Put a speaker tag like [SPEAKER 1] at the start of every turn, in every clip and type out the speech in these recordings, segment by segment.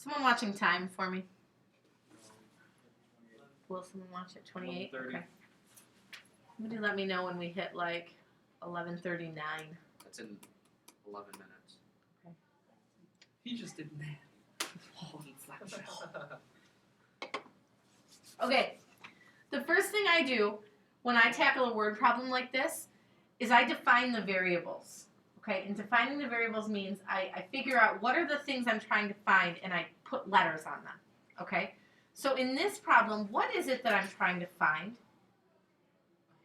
[SPEAKER 1] Someone watching time for me. Will someone watch it? 28? Okay. Somebody let me know when we hit like 11:39.
[SPEAKER 2] That's in 11 minutes.
[SPEAKER 1] Okay.
[SPEAKER 3] He just did that.
[SPEAKER 1] Okay. The first thing I do when I tackle a word problem like this is I define the variables. Okay, and defining the variables means I figure out what are the things I'm trying to find and I put letters on them. Okay, so in this problem, what is it that I'm trying to find?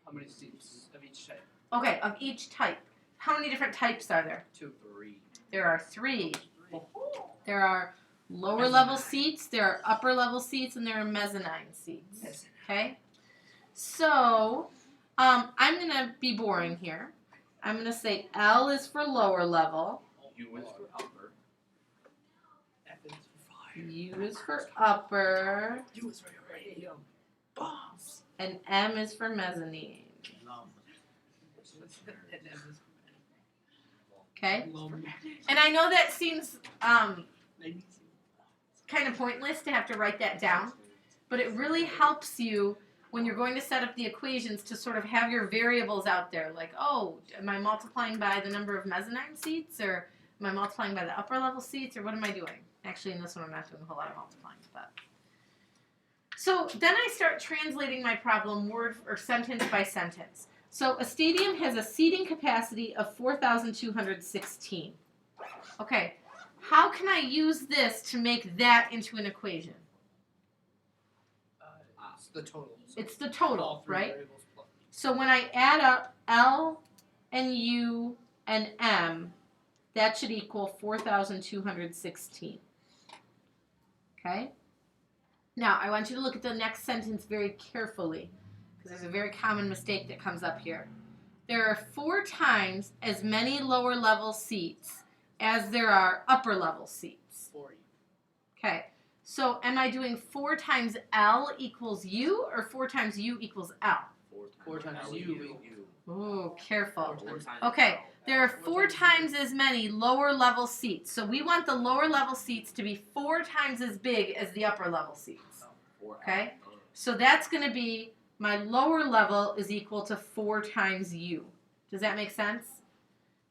[SPEAKER 3] How many seats of each type?
[SPEAKER 1] Okay, of each type. How many different types are there?
[SPEAKER 3] 2. 3.
[SPEAKER 1] There are 3. There are lower level seats, there are upper level seats, and there are mezzanine seats. Okay, so I'm going to be boring here. I'm going to say L is for lower level.
[SPEAKER 2] U is for upper.
[SPEAKER 3] F is for fire.
[SPEAKER 1] U is for upper.
[SPEAKER 3] U is for radio. Bombs.
[SPEAKER 1] And M is for mezzanine. Okay? And I know that seems kind of pointless to have to write that down, but it really helps you when you're going to set up the equations to sort of have your variables out there. Like, oh, am I multiplying by the number of mezzanine seats, or am I multiplying by the upper level seats, or what am I doing? Actually, in this one, I'm not doing a whole lot of multiplying. But so then I start translating my problem word or sentence by sentence. So a stadium has a seating capacity of 4,216. Okay, how can I use this to make that into an equation?
[SPEAKER 3] It's the total.
[SPEAKER 1] It's the total,
[SPEAKER 3] All 3
[SPEAKER 1] right?
[SPEAKER 3] variables plus.
[SPEAKER 1] So when I add up L and U and M, that should equal 4,216. Okay? Now, I want you to look at the next sentence very carefully, because there's a very common mistake that comes up here. There are 4 times as many lower level seats as there are upper level seats.
[SPEAKER 3] 40.
[SPEAKER 1] Okay. So am I doing 4 times L equals U, or 4 times U equals L?
[SPEAKER 3] 4 times U.
[SPEAKER 1] Ooh, careful.
[SPEAKER 2] 4 times
[SPEAKER 1] Okay,
[SPEAKER 2] L.
[SPEAKER 1] there are 4 times as many lower level seats. So we want the lower level seats to be 4 times as big as the upper level seats. Okay? So that's going to be my lower level is equal to 4 times U. Does that make sense?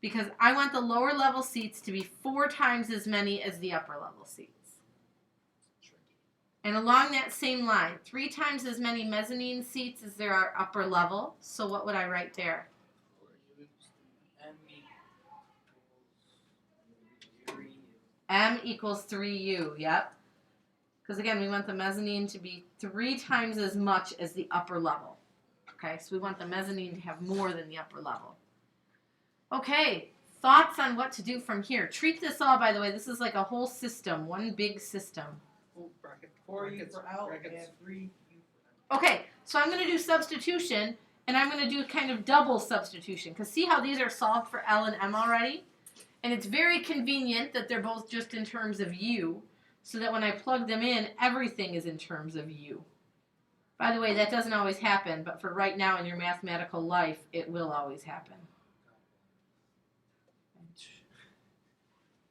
[SPEAKER 1] Because I want the lower level seats to be 4 times as many as the upper level seats. And along that same line, 3 times as many mezzanine seats as there are upper level. So what would I write there? M equals 3U, yep. Because again, we want the mezzanine to be 3 times as much as the upper level. Okay, so we want the mezzanine to have more than the upper level. Okay, thoughts on what to do from here? Treat this all, by the way, this is like a whole system, one big system.
[SPEAKER 3] Bracket.
[SPEAKER 4] 4 U for L and 3 U for M.
[SPEAKER 1] Okay, so I'm going to do substitution, and I'm going to do kind of double substitution. Because see how these are solved for L and M already? And it's very convenient that they're both just in terms of U, so that when I plug them in, everything is in terms of U. By the way, that doesn't always happen, but for right now in your mathematical life, it will always happen.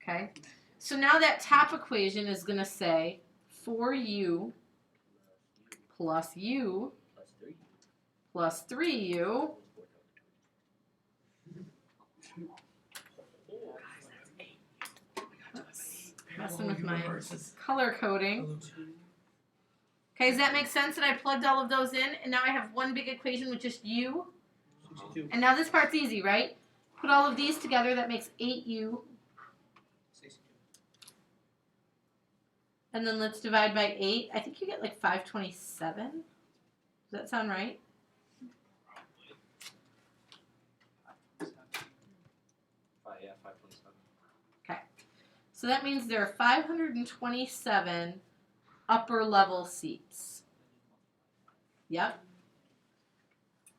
[SPEAKER 1] Okay, so now that top equation is going to say 4U plus U plus 3U. Messing with my color coding. Okay, does that make sense that I plugged all of those in? And now I have one big equation with just U. And now this part's easy, right? Put all of these together, that makes 8U. And then let's divide by 8. I think you get like 527. Does that sound right?
[SPEAKER 2] Yeah, 527.
[SPEAKER 1] Okay. So that means there are 527 upper level seats. Yep.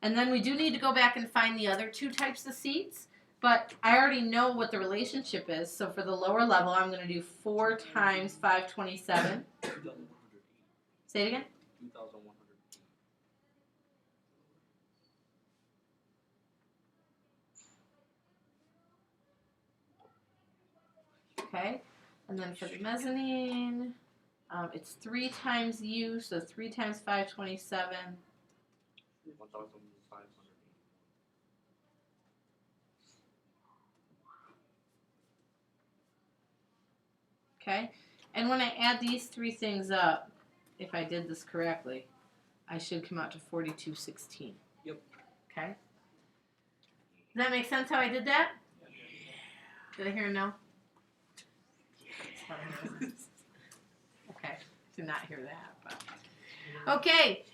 [SPEAKER 1] And then we do need to go back and find the other 2 types of seats. But I already know what the relationship is. So for the lower level, I'm going to do 4 times 527. Say it again.
[SPEAKER 2] 2,100.
[SPEAKER 1] Okay. And then for the mezzanine, it's 3 times U, so 3 times 527.
[SPEAKER 2] 1,500.
[SPEAKER 1] Okay? And when I add these 3 things up, if I did this correctly, I should come out to 4216.
[SPEAKER 3] Yep.
[SPEAKER 1] Okay? Does that make sense how I did that? Did I hear a no? Okay, did not hear that. But. Okay,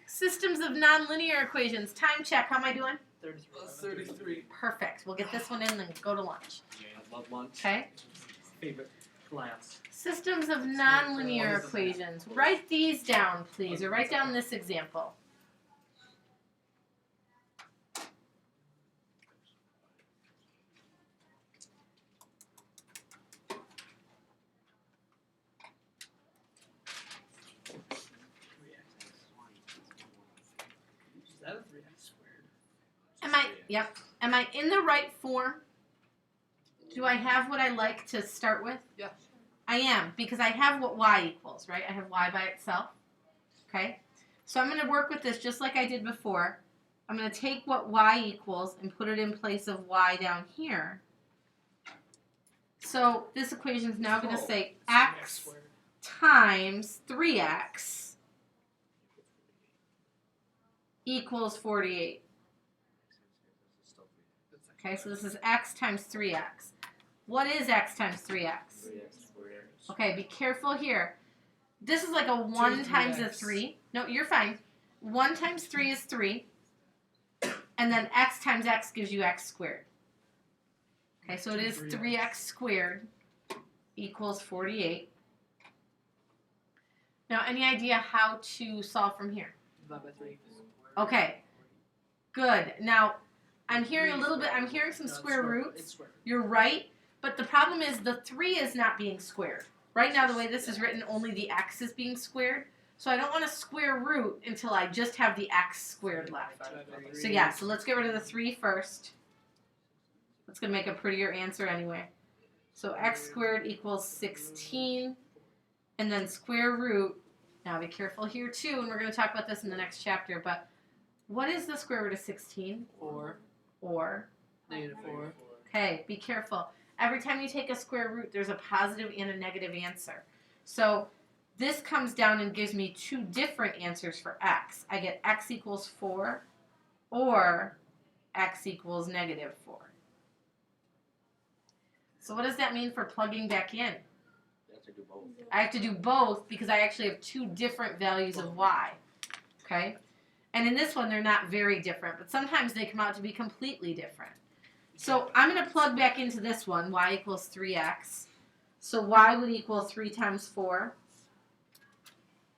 [SPEAKER 1] systems of nonlinear equations. Time check. How am I doing?
[SPEAKER 3] 33.
[SPEAKER 1] Perfect. We'll get this one in and go to lunch.
[SPEAKER 2] I love lunch.
[SPEAKER 1] Okay.
[SPEAKER 3] Favorite class.
[SPEAKER 1] Systems of nonlinear equations. Write these down, please, or write down this example.
[SPEAKER 3] Is that a 3x squared?
[SPEAKER 1] Am I in the right form? Do I have what I like to start with?
[SPEAKER 3] Yeah.
[SPEAKER 1] I am, because I have what y equals, right? I have y by itself. Okay? So I'm going to work with this just like I did before. I'm going to take what y equals and put it in place of y down here. So this equation is now going to say x times 3x equals 48. Okay, so this is x times 3x. What is x times 3x? Okay, be careful here. This is like a 1 times a 3. No, you're fine. 1 times 3 is 3. And then x times x gives you x squared. Okay, so it is 3x squared equals 48. Now, any idea how to solve from here?
[SPEAKER 3] Divide by 3.
[SPEAKER 1] Okay, good. Now, I'm hearing a little bit, I'm hearing some square roots.
[SPEAKER 3] It's square.
[SPEAKER 1] You're right, but the problem is the 3 is not being squared. Right now, the way this is written, only the x is being squared. So I don't want to square root until I just have the x squared left. So yeah, so let's get rid of the 3 first. That's going to make a prettier answer anyway. So x squared equals 16. And then square root. Now be careful here too, and we're going to talk about this in the next chapter. But what is the square root of 16?
[SPEAKER 3] 4.
[SPEAKER 1] Or?
[SPEAKER 3] Negative 4.
[SPEAKER 1] Okay, be careful. Every time you take a square root, there's a positive and a negative answer. So this comes down and gives me 2 different answers for x. I get x equals 4 or x equals negative 4. So what does that mean for plugging back in?
[SPEAKER 2] You have to do both.
[SPEAKER 1] I have to do both because I actually have 2 different values of y. Okay? And in this one, they're not very different, but sometimes they come out to be completely different. So I'm going to plug back into this one, y equals 3x. So y would equal 3 times 4,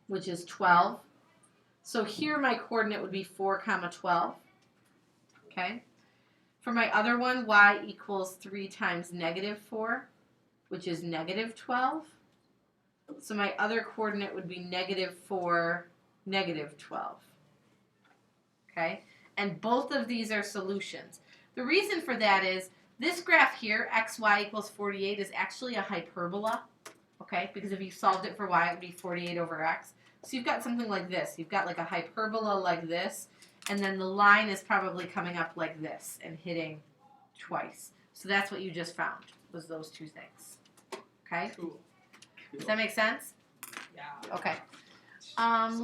[SPEAKER 1] which is 12. So here my coordinate would be 4, 12. Okay? For my other one, y equals 3 times negative 4, which is negative 12. So my other coordinate would be negative 4, negative 12. Okay? And both of these are solutions. The reason for that is this graph here, xy equals 48, is actually a hyperbola. Okay? Because if you solved it for y, it would be 48 over x. So you've got something like this. You've got like a hyperbola like this, and then the line is probably coming up like this and hitting twice. So that's what you just found, was those 2 things. Okay?
[SPEAKER 3] Cool.
[SPEAKER 1] Does that make sense?
[SPEAKER 3] Yeah.
[SPEAKER 1] Okay. Let's